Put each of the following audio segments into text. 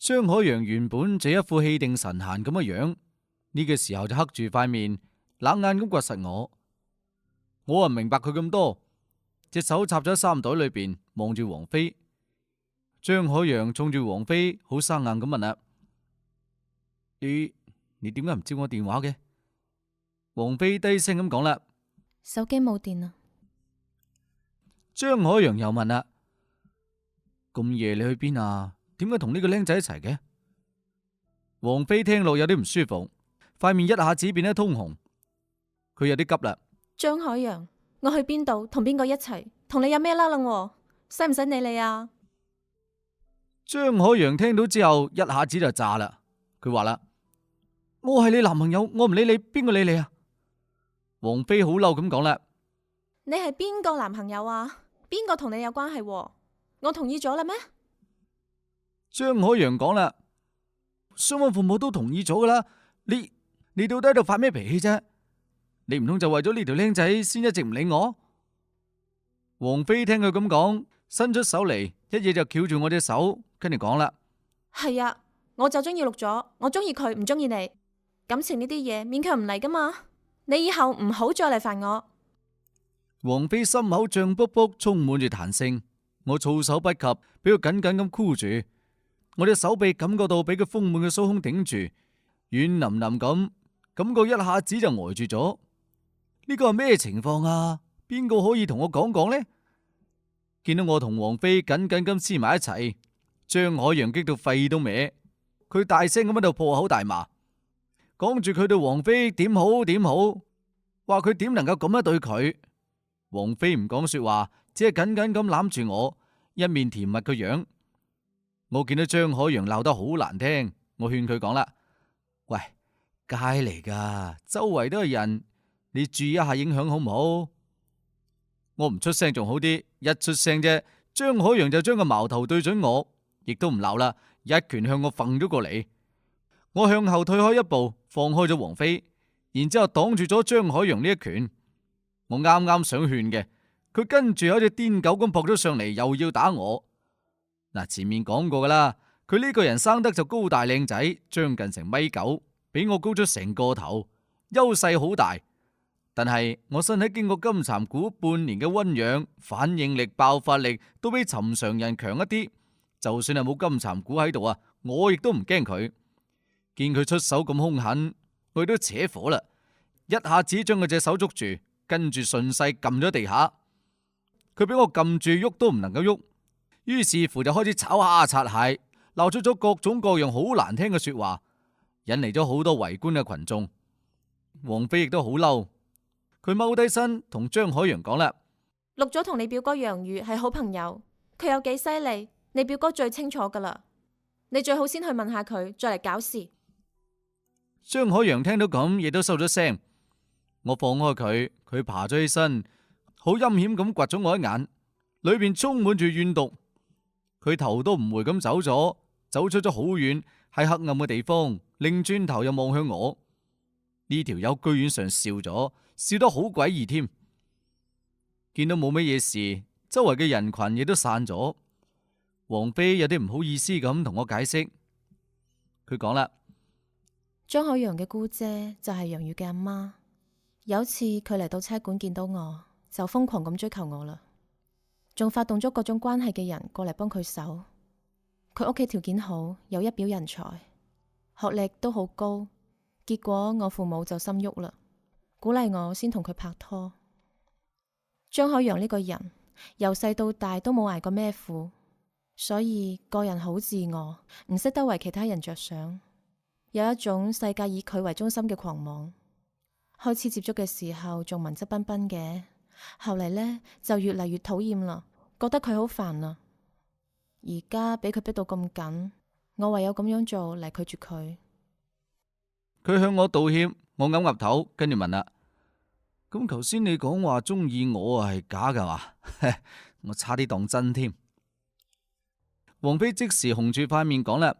張海洋原本就一副氣定神閒咁嘅樣，呢個時候就黑住塊面，冷眼咁掘實我。我唔明白佢咁多，隻手插咗喺衫袋裏邊，望住王菲。張海洋衝住王菲好生硬咁問啦：你點解唔接我電話嘅？王菲低聲咁講啦：手機冇電啊。張海洋又問啦：咁夜你去邊啊？點解同呢個僆仔一齊嘅？王菲聽落有啲唔舒服，塊面一下子變得通紅，佢有啲急啦。張海洋，我去邊度同邊個一齊，同你有咩啦楞？使唔使理你啊？張海洋聽到之後一下子就炸啦，佢話啦：我係你男朋友，我唔理你，邊個理你啊？王菲好嬲咁講啦：你係邊個男朋友啊？邊個同你有關係？我同意咗啦咩？張海洋講啦：雙方父母都同意咗噶啦，你到底喺度發咩脾氣啫？你唔通就為咗呢條僆仔先一直唔理我？王菲聽佢咁講，伸出手嚟，一嘢就翹住我隻手，跟住講啦：係啊，我就中意錄咗，我中意佢，唔中意你。感情呢啲嘢勉強唔嚟噶嘛，你以後唔好再嚟煩我。王菲心口脹卜卜，充滿住彈性，我措手不及，俾佢緊緊咁箍住。我隻手臂感覺到俾佢豐滿嘅酥胸頂住，軟腍腍咁，感覺一下子就呆住咗。呢個係咩情況啊？邊個可以同我講講呢？見到我同王菲緊緊咁黐埋一齊，張海洋激到肺都歪，佢大聲咁喺度破口大罵，講住佢對王菲點好點好，話佢點能夠咁樣對佢。王菲唔講說話，只係緊緊咁攬住我，一面甜蜜嘅樣。我見到張海洋鬧得好難聽，我勸佢講啦：喂，街嚟噶，周圍都係人，你注意一下影響好唔好？我唔出聲仲好啲，一出聲啫，張海洋就將個矛頭對準我，亦都唔鬧啦，一拳向我揈咗過嚟。我向後退開一步，放開咗王菲，然之後擋住咗張海洋呢一拳。我啱啱想勸嘅，佢跟住好似癲狗咁撲咗上嚟，又要打我。嗱，前面講過噶啦，佢呢個人生得就高大靚仔，將近成1.9米，比我高咗成個頭，優勢好大。但係我身體經過金蠶蠱半年嘅溫養，反應力、爆發力都比尋常人強一啲。就算係冇金蠶蠱喺度啊，我亦都唔驚佢。見佢出手咁兇狠，我亦都扯火啦，一下子將佢隻手捉住，跟住順勢撳咗地下。佢俾我撳住，喐都唔能夠喐。於是乎就開始炒蝦擦蟹，鬧出咗各種各樣好難聽嘅說話，引嚟咗好多圍觀嘅群眾。王菲亦都好嬲，佢踎低身同張海洋講啦：錄咗同你表哥楊宇係好朋友，佢有幾犀利，你表哥最清楚噶啦。你最好先去問下佢，再嚟搞事。張海洋聽到咁，亦都收咗聲。我放開佢，佢爬咗起身，好陰險咁掘咗我一眼，裏邊充滿住怨毒。佢頭都唔回咁走咗，走出咗好遠，喺黑暗嘅地方，擰轉頭又望向我。呢條友居然上笑咗，笑得好詭異添。見到冇乜嘢事，周圍嘅人群亦都散咗。王菲有啲唔好意思咁同我解釋，佢講啦：張海洋嘅姑姐就係楊宇嘅阿媽。有次佢嚟到車館見到我，就瘋狂咁追求我啦，仲發動咗各種關係嘅人過嚟幫佢手。佢屋企條件好，有一表人才，學歷都好高。結果我父母就心喐啦，鼓勵我先同佢拍拖。張海洋呢個人由細到大都冇捱過咩苦，所以個人好自我，唔識得為其他人着想，有一種世界以佢為中心嘅狂妄。開始接觸嘅時候仲文質彬彬嘅，後嚟呢就越嚟越討厭啦，覺得佢好煩啦。而家俾佢逼到咁緊，我唯有咁樣做嚟拒絕佢。佢向我道歉，我岌岌頭，跟住問啦：咁頭先你講話中意我係假噶嘛？我差啲當真添。王菲即時紅住塊面講啦：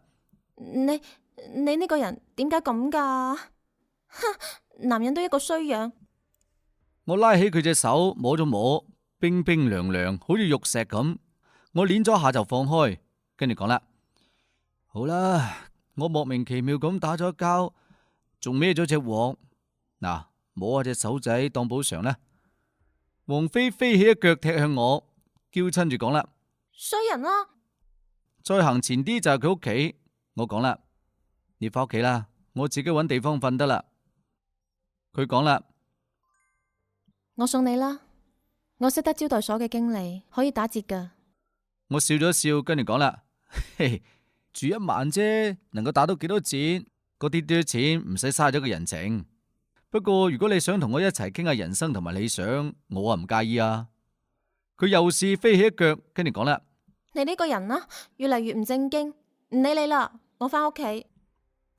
你呢個人點解咁噶？哼，男人都一個衰樣。我拉起佢隻手摸咗摸，冰冰涼涼，好似玉石咁。我捏咗下就放開，跟住講啦：好啦，我莫名其妙咁打咗交，仲孭咗隻鑊。嗱，摸下隻手仔當補償啦。王妃飛起一腳踢向我，嬌嗔住講啦：衰人啊！再行前啲就係佢屋企。我講啦：你翻屋企啦，我自己搵地方瞓得啦。佢講啦：我送你啦，我識得招待所嘅經理，可以打折噶。我笑咗笑，跟住講啦：嘿，住一晚啫，能夠打到幾多折？嗰啲啲錢唔使嘥咗個人情。不過如果你想同我一齊傾下人生同埋理想，我啊唔介意啊。佢又是飛起一腳，跟住講啦：你呢個人啊，越嚟越唔正經，唔理你啦，我翻屋企。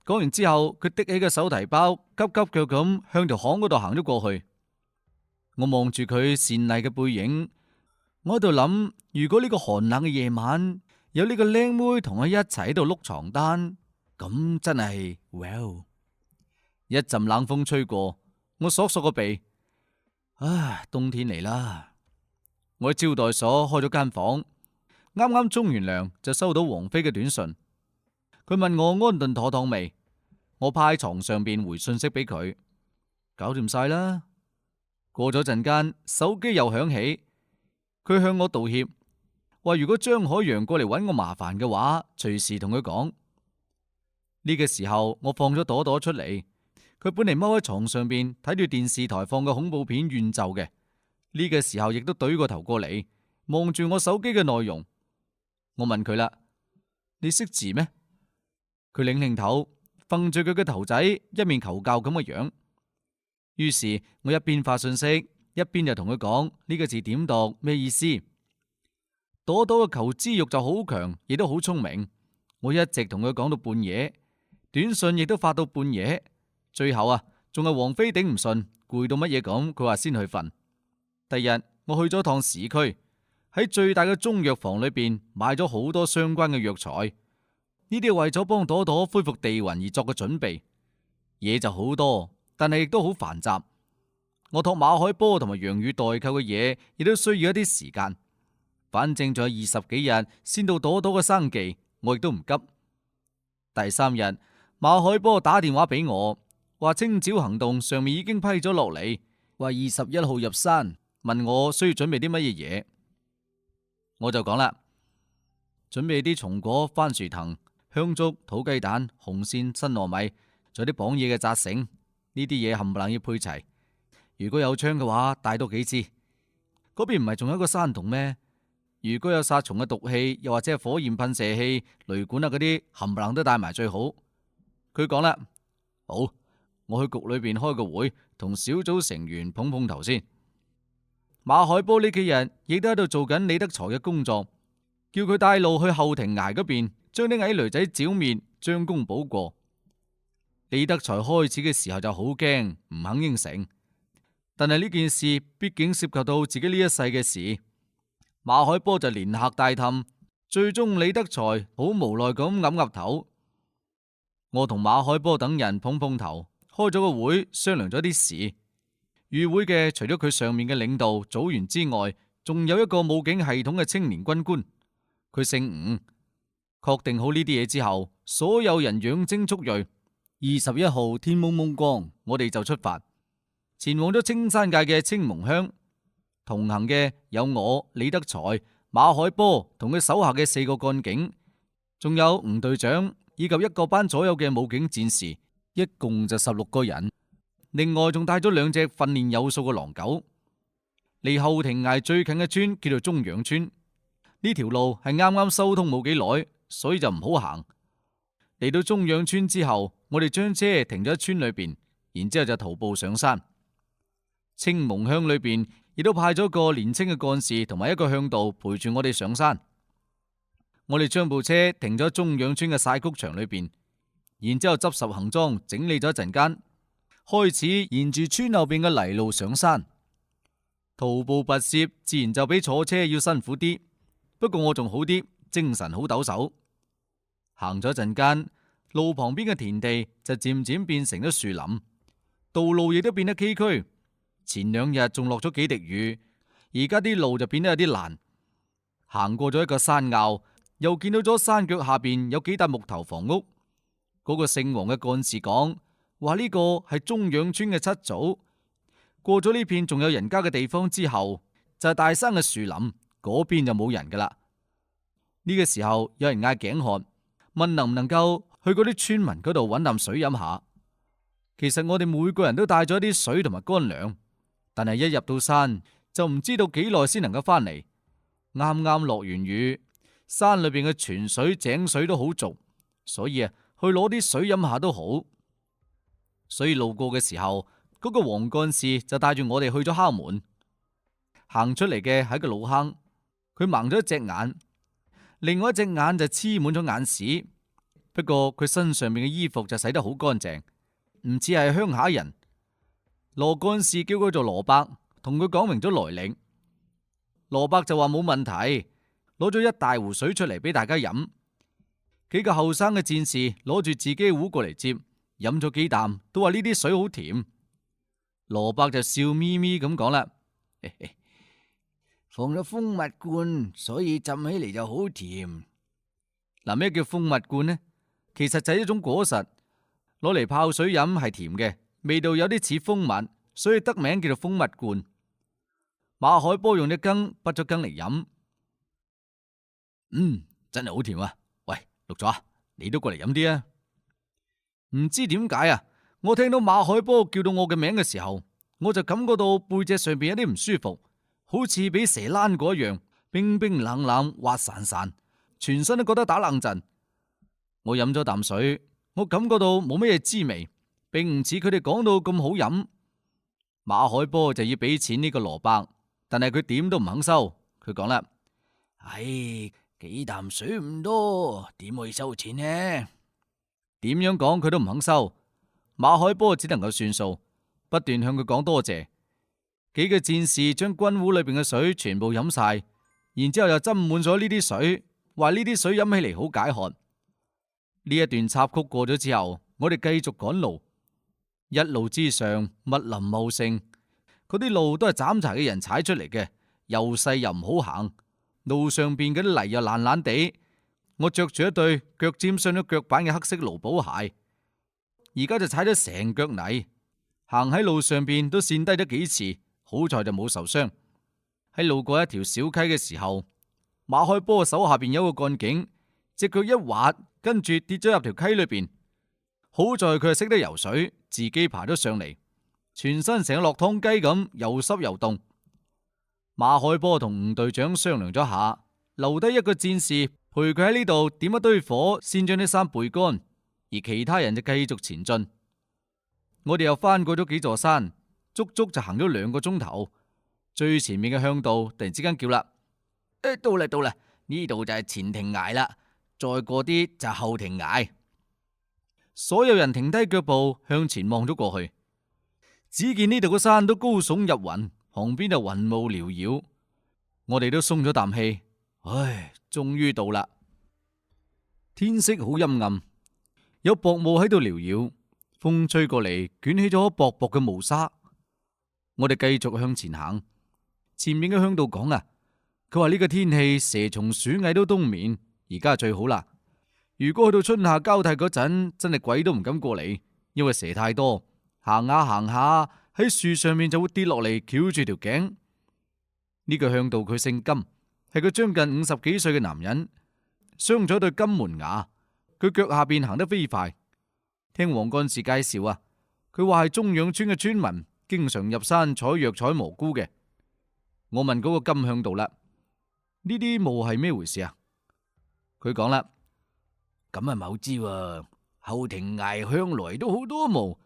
講完之後，佢拎起個手提包，急急腳咁向條巷嗰度行咗過去。我望住佢善麗嘅背影，我喺度諗，如果呢個寒冷嘅夜晚有呢個靚妹同我一齊喺度碌床單，咁真係 well。一陣冷風吹過，我索索個鼻，唉，冬天嚟啦。我喺招待所開咗間房，啱啱沖完涼就收到王妃嘅短信。佢問我安頓妥當未，我趴喺床上邊回信息俾佢，搞掂晒啦。過咗陣間，手機又響起，佢向我道歉，話如果張海洋過嚟搵我麻煩嘅話，隨時同佢講。呢個時候，我放咗朵朵出嚟，佢本嚟踎喺床上邊睇住電視台放嘅恐怖片怨咒嘅，呢個時候亦都懟個頭過嚟望住我手機嘅內容。我問佢啦：你識字咩？佢擰擰頭，揈住佢嘅頭仔，一面求教咁嘅樣。於是我一邊發信息，一邊就同佢講呢個字點讀，咩意思。朵朵嘅求知欲就好強，亦都好聰明。我一直同佢講到半夜，短信亦都發到半夜。最後啊，仲係王妃頂唔順，攰到乜嘢咁，佢話先去瞓。第二日我去咗趟市區，喺最大嘅中藥房裏邊買咗好多相關嘅藥材。呢啲係為咗幫朵朵恢復地魂而作嘅準備，嘢就好多，但係亦都好繁雜。我託馬海波同埋楊宇代購嘅嘢，亦都需要一啲時間。反正仲有20幾日先到朵朵嘅生忌，我亦都唔急。第3日，馬海波打電話俾我，話清剿行動上面已經批咗落嚟，話21號入山，問我需要準備啲乜嘢嘢。我就講啦，準備啲松果、番薯藤、香燭、土雞蛋、紅線、新糯米，仲有啲綁嘢嘅紮繩，呢啲嘢冚唪唥要配齊。如果有槍嘅話，帶多幾支。嗰邊唔係仲有一個山洞咩？如果有殺蟲嘅毒氣，又或者係火焰噴射器、雷管啊嗰啲，冚唪唥都帶埋最好。佢講啦，好，我去局裏邊開個會，同小組成員捧捧頭先。馬海波呢幾日亦都喺度做緊李德財嘅工作，叫佢帶路去後庭崖嗰邊，將啲矮騾仔剿滅，將功補過。李德財開始嘅時候就好驚，唔肯應承，但係呢件事畢竟涉及到自己呢一世嘅事，馬海波就連嚇帶氹，最終李德財好無奈咁岌岌頭。我同馬海波等人碰碰頭，開咗個會，商量咗啲事。與會嘅除咗佢上面嘅領導組員之外，仲有一個武警系統嘅青年軍官，佢姓吳。確定好呢啲嘢之後，所有人養精蓄銳。21號天蒙蒙光，我哋就出發，前往咗青山界嘅青蒙鄉。同行嘅有我、李德財、馬海波同佢手下嘅4個幹警，仲有吳隊長以及1個班左右嘅武警戰士，一共就16個人。另外仲帶咗2隻訓練有素嘅狼狗。離後庭崖最近嘅村叫做中陽村，呢條路係啱啱修通冇幾耐，所以就唔好行。嚟到中陽村之後，我哋將車停咗喺村裏邊，然之後就徒步上山。青蒙鄉裏邊亦都派咗個年輕嘅幹事同埋一個向導陪住我哋上山。我哋將部車停咗喺中陽村嘅曬穀場裏邊，然之後執拾行裝，整理咗一陣間，開始沿住村後邊嘅泥路上山。徒步跋涉自然就比坐車要辛苦啲，不過我仲好啲，精神好抖擻。行咗一陣間，路旁邊嘅田地就漸漸變成咗樹林，道路亦都變得崎嶇。前2日仲落咗幾滴雨，而家啲路就變得有啲爛。行過咗一個山坳，又見到咗山腳下邊有幾笪木頭房屋。嗰個姓黃嘅幹事講話呢個係中央村嘅七組。過咗呢片仲有人家嘅地方之後，就係大山嘅樹林，嗰邊就冇人噶啦。呢個時候有人嗌頸渴，問能唔能夠去嗰啲村民嗰度搵啖水飲下。其實我哋每個人都帶咗啲水同埋乾糧，但係一入到山就唔知道幾耐先能夠翻嚟。啱啱落完雨，山裏邊嘅泉水井水都好濁，所以去攞啲水飲下都好。所以路過嘅時候，嗰個黃幹事就帶住我哋去咗敲門。行出嚟嘅係一個老坑，佢盲咗一隻眼，另外一隻眼就黐滿咗眼屎。不過佢身上面嘅衣服就洗得好乾淨，唔似係鄉下人。羅幹事叫佢做羅伯，同佢講明咗來歷。羅伯就話冇問題，攞咗一大壺水出嚟俾大家飲。幾個後生嘅戰士攞住自己嘅壺過嚟接，飲咗幾啖，都話呢啲水好甜。羅伯就笑眯眯咁講啦，放咗蜂蜜罐，所以浸起嚟就好甜。嗱，咩叫蜂蜜罐呢？其實就係一種果實，攞嚟泡水飲係甜嘅，味道有啲似蜂蜜，所以得名叫做蜂蜜罐。馬海波用隻羹滗咗羹嚟飲，真係好甜啊！喂，六咗，你都過嚟飲啲啊！唔知點解啊，我聽到馬海波叫到我嘅名嘅時候，我就感覺到背脊上邊有啲唔舒服，好似俾蛇躝過一樣，冰冰冷冷、滑潺潺，全身都覺得打冷震。我飲咗啖水，我感覺到冇乜嘢滋味，並唔似佢哋講到咁好飲。馬海波就要俾錢呢個羅伯，但係佢點都唔肯收。佢講啦，唉，幾啖水唔多，點可以收錢呢？點樣講佢都唔肯收。馬海波只能夠算數，不斷向佢講多謝。幾個戰士將軍壺裏邊嘅水全部飲晒，然之後又斟滿咗呢啲水，話呢啲水飲起嚟好解渴。呢一段插曲過咗之後，我哋繼續趕路。一路之上密林茂盛，嗰啲路都係斬柴嘅人踩出嚟嘅，又細又唔好行。路上邊嗰啲泥又爛爛地。我着住一對腳尖傷咗腳板嘅黑色勞保鞋，而家就踩咗成腳泥，行喺路上邊都跣低咗幾次，好在就冇受傷。喺路過一條小溪嘅時候，馬海波手下邊有個幹警，隻腳一滑，跟住跌咗入條溪裏邊。好在佢係識得游水，自己爬咗上嚟，全身成個落湯雞咁，又濕又凍。馬海波同吳隊長商量咗下，留低一個戰士陪佢喺呢度點一堆火，先將啲衫背乾，而其他人就繼續前進。我哋又翻過咗幾座山，足足就行咗2個鐘頭。最前面嘅向導突然之間叫啦，到啦，呢度就係前庭崖啦，再過啲就係後庭崖。所有人停低腳步向前望咗過去，只見呢度嘅山都高聳入雲，旁邊就雲霧繚繞。我哋都鬆咗啖氣，唉，終於到啦。天色好陰暗，有薄霧喺度繚繞，風吹過嚟捲起咗薄薄嘅霧紗。我哋繼續向前行，前面嘅向導講啊，佢話呢個天氣蛇蟲鼠蟻都冬眠，而家最好啦。如果去到春夏交替嗰陣，真係鬼都唔敢過嚟，因為蛇太多，行下行下喺樹上面就會跌落嚟，翹住條頸。呢個向導佢姓金，係個將近50幾歲嘅男人，鑲咗對金門牙，佢腳下邊行得飛快。聽黃幹事介紹啊，佢話係中央村嘅村民，經常入山採藥採蘑菇嘅。我問嗰個金向導啦，呢啲霧係咩回事啊？佢講啦，咁啊冇知喎，後庭崖向來都好多霧，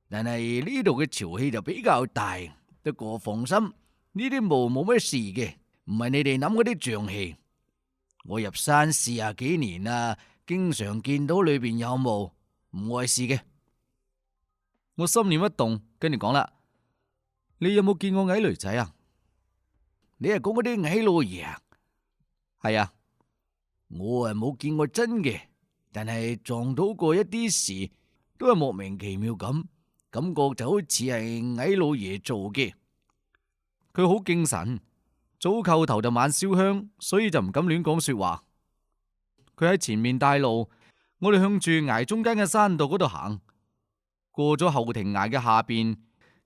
但係呢度嘅潮氣就比較大。不過放心，呢啲霧冇咩事嘅，唔係你哋諗嗰啲瘴氣。我入山40幾年啦，經常見到裏邊有霧，唔礙事嘅。我心念一動，跟住講啦，你有冇見過矮騾仔啊？你係講嗰啲矮老爺啊？係啊，我係冇見過真嘅，但係撞到過一啲事，都係莫名其妙咁，感覺就好似係矮老爺做嘅。佢好精神，早叩頭就晚燒香，所以就唔敢亂講說話。佢喺前面帶路，我哋向住崖中間嘅山道嗰度行。過咗後庭崖嘅下邊，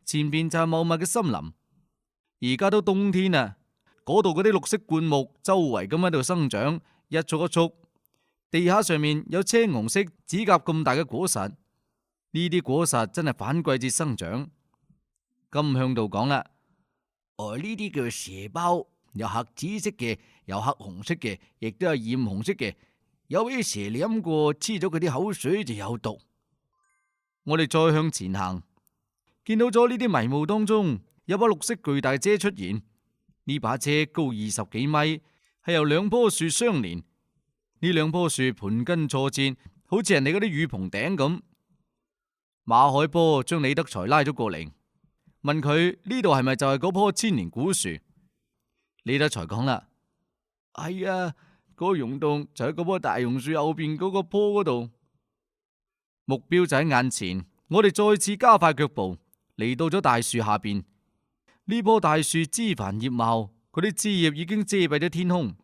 前邊就係茂密嘅森林。而家都冬天啦，嗰度嗰啲綠色灌木周圍咁喺度生長，一簇一簇。地下上面有青紅色指甲咁大嘅果實，呢啲果實真係反季節生長。金向道講啦，呢啲叫蛇包，有黑紫色嘅，有黑紅色嘅，亦都有染紅色嘅。有啲蛇你飲過，黐咗佢啲口水就有毒。我哋再向前行，見到咗呢啲迷霧當中有把綠色巨大嘅遮出現。呢把遮高20幾米，係由兩棵樹相連。呢兩棵樹盤根錯節，好似人哋嗰啲雨棚頂咁。馬海波將李德才拉咗過嚟，問佢呢度係咪就係嗰棵千年古樹？李德才講啦，係啊，嗰個溶洞就喺嗰棵大榕樹後邊嗰個坡嗰度。目標就喺眼前，我哋再次加快腳步，嚟到咗大樹下邊。呢棵大樹枝繁葉茂，佢啲枝葉已經遮蔽咗天空。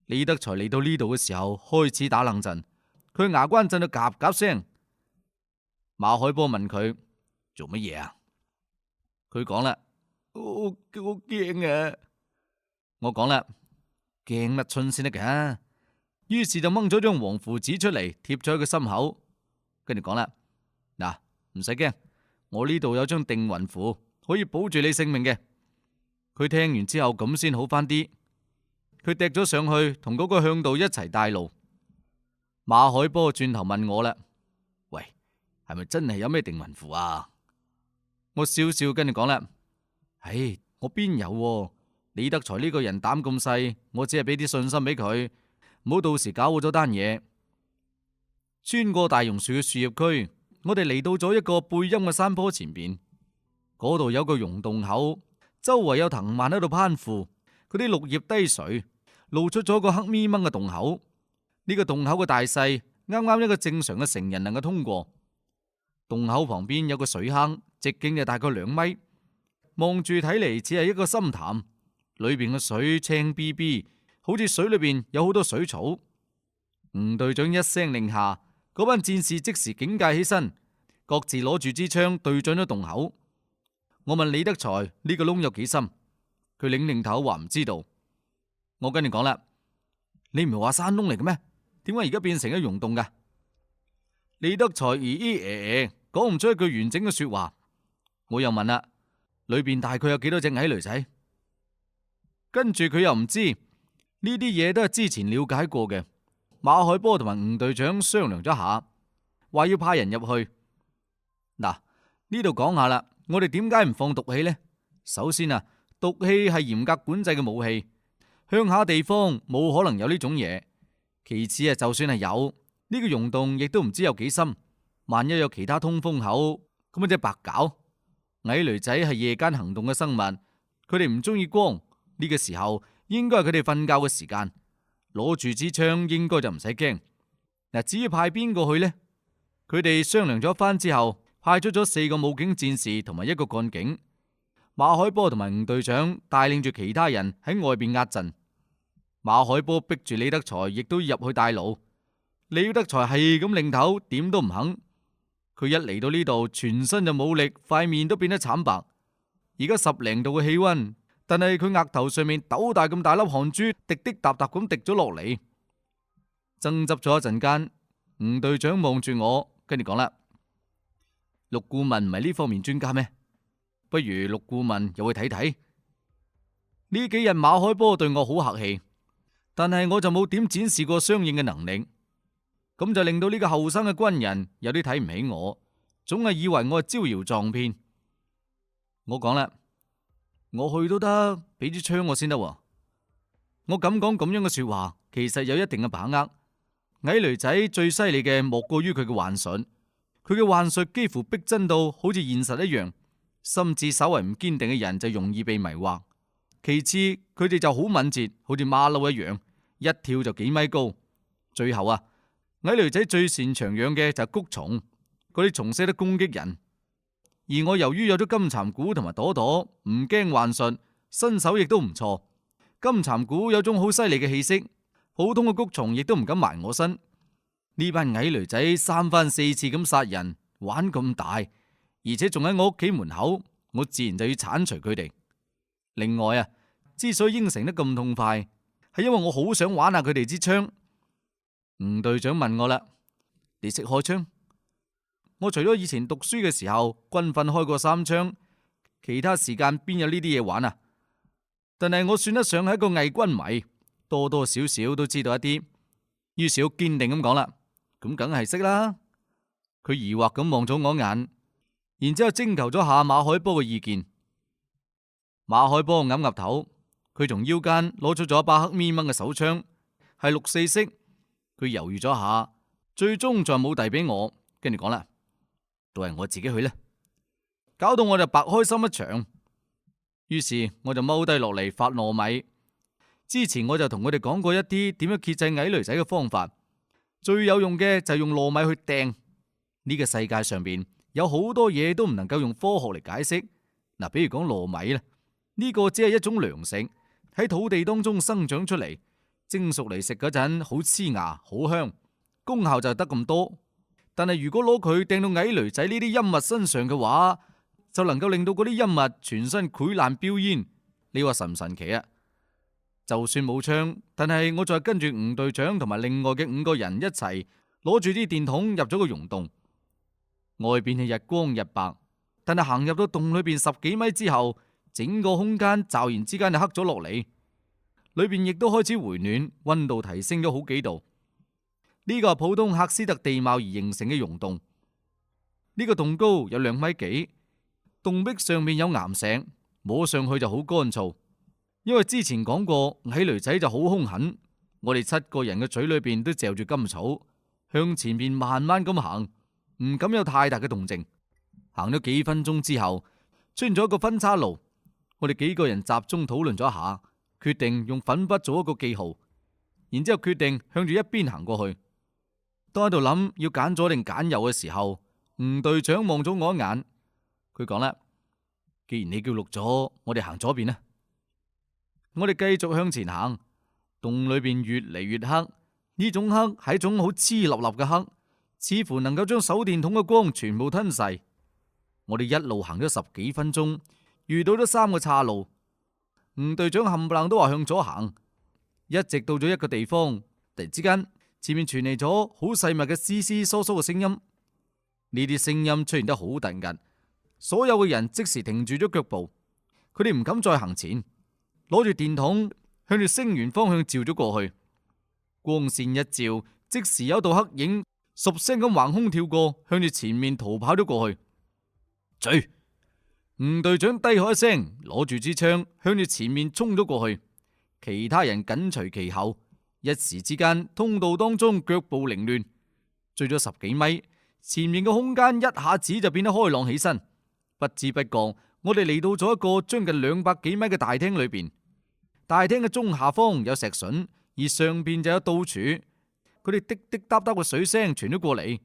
李德才嚟到呢度嘅時候，開始打冷震，佢牙關震到夾夾聲。馬海波問佢做乜嘢啊？佢講啦，我驚啊！我講啦，驚乜春先得㗎？於是就掹咗張黃符紙出嚟，貼咗喺佢心口。跟住講啦，嗱，唔使驚，我呢度有張定魂符，可以保住你性命嘅。佢聽完之後咁先好翻啲，佢趯咗上去同嗰個向導一齊帶路。馬海波轉頭問我啦，喂，係咪真係有咩定魂符啊？我笑笑跟住講啦，唉，我邊有？李德才呢個人膽咁細，我只係俾啲信心俾佢，唔好到時搞錯咗單嘢。穿過大榕樹嘅樹葉區，我哋嚟到咗一個背陰嘅山坡前邊，嗰度有個溶洞口，周圍有藤蔓喺度攀附，嗰啲綠葉低垂，露出咗個黑咪掹嘅洞口。呢個洞口嘅大細啱啱一個正常嘅成人能夠通過。洞口旁邊有個水坑，直徑就大概2米，望住睇嚟似係一個深潭，裏邊嘅水青逼逼，好似水裏邊有好多水草。吳隊長一聲令下，嗰班戰士即時警戒起身，各自攞住支槍對準咗洞口。我問李德才呢個窿有幾深，佢擰擰頭話唔知道。我跟住講啦，你唔係話山窿嚟嘅咩？點解而家變成咗溶洞噶？李德才講唔出一句完整嘅說話。我又問啦，裏邊大概有幾多隻矮騾仔？跟住佢又唔知，呢啲嘢都係之前了解過嘅。馬海波同埋吳隊長商量咗下，話要派人入去。嗱，呢度講下啦，我哋點解唔放毒氣呢？首先啊，毒氣係嚴格管制嘅武器，鄉下地方冇可能有呢種嘢。其次啊，就算係有，呢個溶洞亦都唔知有幾深，萬一有其他通風口，咁即係白搞。矮騾仔係夜間行動嘅生物，佢哋唔中意光，呢個時候應該係佢哋瞓覺嘅時間。攞住支槍應該就唔使驚。嗱，至於派邊個去呢？佢哋商量咗番之後，派出咗4個武警戰士同埋1個幹警。馬海波同埋吳隊長帶領住其他人喺外邊壓陣。馬海波逼住李德才，亦都要入去帶路。李德才係咁擰頭，點都唔肯。佢一嚟到呢度，全身就冇力，塊面都變得慘白。而家10零度嘅氣溫。但係佢額頭上面斗大咁大粒汗珠，滴滴答答咁滴咗落嚟。爭執咗一陣間，吳隊長望住我，跟住講啦：陸顧問唔係呢方面專家咩？不如陸顧問又去睇睇。呢幾日馬海波對我好客氣，但係我就冇點展示過相應嘅能力，咁就令到呢個後生嘅軍人有啲睇唔起我，總係以為我係招搖撞騙。我講啦。我去都得，俾支槍我先得。我敢講咁樣嘅說話，其實有一定嘅把握。矮騾仔最犀利嘅莫過於佢嘅幻術，佢嘅幻術幾乎逼真到好似現實一樣。心智稍為唔堅定嘅人就容易被迷惑。其次，佢哋就好敏捷，好似馬騮一樣，一跳就幾米高。最後啊，矮騾仔最擅長養嘅就係穀蟲，嗰啲蟲識得攻擊人。而我由於有咗金蠶蠱同埋朵朵，唔驚幻術，身手亦都唔錯。金蠶蠱有種好犀利嘅氣息，普通嘅谷蟲亦都唔敢埋我身。呢班矮騾仔三番四次咁殺人，玩咁大，而且仲喺我屋企門口，我自然就要鏟除佢哋。另外啊，之所以應承得咁痛快，係因為我好想玩下佢哋支槍。吳隊長問我啦：你識開槍？我除咗以前讀書嘅時候軍訓開過3槍，其他時間邊有呢啲嘢玩啊？但係我算得上係一個偽軍迷，多多少少都知道一啲。於是好堅定咁講啦：咁梗係識啦。佢疑惑咁望咗我一眼，然之後徵求咗下馬海波嘅意見。馬海波岌岌頭，佢從腰間攞出咗一把黑咪掹嘅手槍，係6.4式。佢猶豫咗下，最終就冇遞俾我，跟住講啦：都係我自己去啦。搞到我就白開心一場。於是我就踎低落嚟發糯米。之前我就同佢哋講過一啲點樣遏制矮騾仔嘅方法，最有用嘅就係用糯米去掟。呢個世界上邊有好多嘢都唔能夠用科學嚟解釋。嗱，比如講糯米啦，呢個只係一種糧食，喺土地當中生長出嚟，蒸熟嚟食嗰陣好黐牙好香，功效就得咁多。但係如果攞佢掟到矮騾仔呢啲陰物身上嘅話，就能夠令到嗰啲陰物全身潰爛飆煙。你話神唔神奇啊？就算冇槍，但係我就係跟住吳隊長同埋另外嘅5個人一齊攞住啲電筒入咗個溶洞。外邊係日光日白，但係行入到洞裏邊10幾米之後，整個空間驟然之間就黑咗落嚟，裏邊亦都開始回暖，溫度提升咗好幾度。呢個係普通喀斯特地貌而形成嘅溶洞。呢個洞高有2米幾，洞壁上面有岩石，摸上去就好乾燥。因為之前講過矮騾仔就好兇狠，我哋7個人嘅嘴裏邊都嚼住甘草，向前面慢慢咁行，唔敢有太大嘅動靜。行咗幾分鐘之後，出現咗一個分岔路，我哋幾個人集中討論咗一下，決定用粉筆做一個記號，然之後決定向住一邊行過去。當喺度諗要揀左定揀右嘅時候，吳隊長望咗我一眼，佢講啦：既然你叫綠咗，我哋行左邊啦。我哋繼續向前行，洞裏邊越嚟越黑，呢種黑係一種好黐立立嘅黑，似乎能夠將手電筒嘅光全部吞噬。我哋一路行咗10幾分鐘，遇到咗3個岔路。吳隊長冚唪唥都話向左行，一直到咗一個地方，突然之間前面傳嚟咗好細密嘅窸窸窣窣嘅聲音。呢啲聲音出現得好突然，所有嘅人即時停住咗腳步，佢哋唔敢再行前，攞住電筒向住聲源方向照咗過去。光線一照，即時有道黑影唰聲咁橫空跳過，向住前面逃跑咗過去。追！吳隊長低喝一聲，攞住支槍向住前面衝咗過去，其他人緊隨其後。一時之間，通道當中腳步凌亂，追咗10幾米，前面嘅空間一下子就變得開朗起身。不知不覺，我哋嚟到咗一個將近200幾米嘅大廳裏邊。大廳嘅中下方有石筍，而上邊就有倒柱。佢哋滴滴答答嘅水聲傳咗過嚟。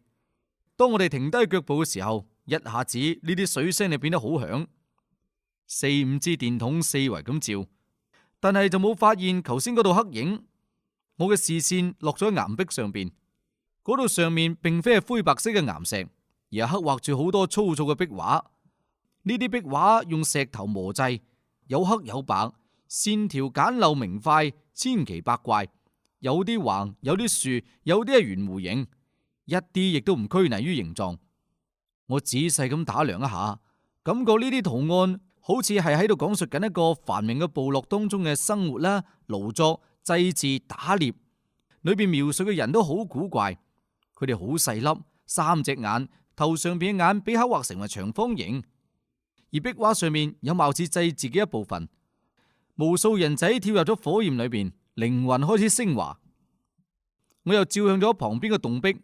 當我哋停低腳步嘅時候，一下子呢啲水聲就變得好響。4、5支電筒四圍咁照，但係就冇發現頭先嗰道黑影。我嘅視線落咗喺岩壁上邊，嗰度上面並非係灰白色嘅岩石，而係刻畫住好多粗糙嘅壁畫。呢啲壁畫用石頭磨製，有黑有白，線條簡陋明快，千奇百怪，有啲橫，有啲豎，有啲係圓弧形，一啲亦都唔拘泥於形狀。我仔細咁打量一下，感覺呢啲圖案好似係喺度講述緊一個繁榮嘅部落當中嘅生活啦、勞作、祭祀、打獵。裏邊描述嘅人都好古怪，佢哋好細粒，3隻眼，頭上邊嘅眼被刻畫成為長方形。而壁畫上面有貌似祭祀嘅一部分，無數人仔跳入咗火焰裏邊，靈魂開始升華。我又照向咗旁邊嘅洞壁，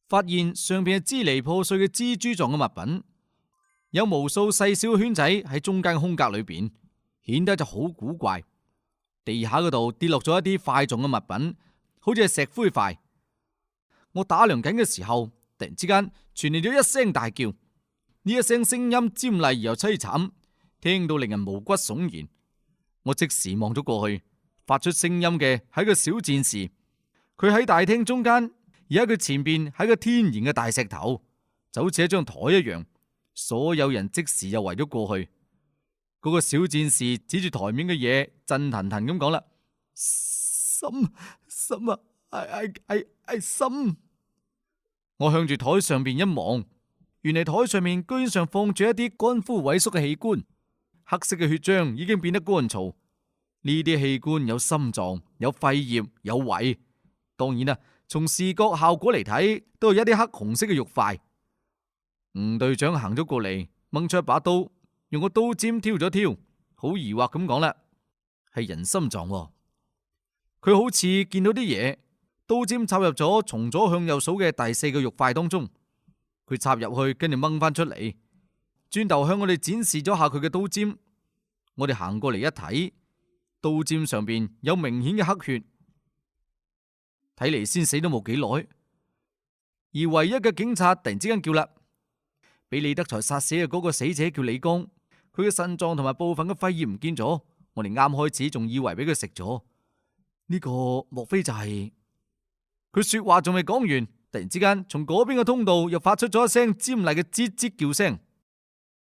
發現上邊係支離破碎嘅蜘蛛狀嘅物品，有無數細小嘅圈仔喺中間嘅空格裏邊，顯得就好古怪。地下嗰度跌落咗一啲塊狀嘅物品，好似係石灰塊。我打量緊嘅時候，突然之間傳嚟咗一聲大叫，呢一聲聲音尖厲而又淒慘，聽到令人毛骨悚然。我即時望咗過去，發出聲音嘅係個小戰士，佢喺大廳中間，而喺佢前邊係個天然嘅大石頭，就好似一張台一樣。所有人即時又圍咗過去。嗰個小戰士指住台面嘅嘢，震騰騰咁講啦：心啊，係心。我向住台上邊一望，原嚟台上面居然上放住一啲乾枯萎縮嘅器官，黑色嘅血漿已經變得乾燥。呢啲器官有心臟、有肺葉、有胃。當然啦，從視覺效果嚟睇，都係一啲黑紅色嘅肉塊。吳隊長行咗過嚟，掹出一把刀，用個刀尖挑咗挑，好疑惑咁講啦：係人心臟喎。佢好似見到啲嘢，刀尖插入咗從左向右數嘅第4個肉塊當中。佢插入去，跟住掹翻出嚟，轉頭向我哋展示咗下佢嘅刀尖。我哋行過嚟一睇，刀尖上邊有明顯嘅黑血，睇嚟先死都冇幾耐。而唯一嘅警察突然之間叫啦：俾李德才殺死嘅嗰個死者叫李剛，佢嘅腎臟同埋部分嘅肺葉唔見咗。我哋啱開始仲以為俾佢食咗，呢個莫非就係……佢說話仲未講完，突然之間從嗰邊嘅通道又發出咗一聲尖厲嘅吱吱叫聲。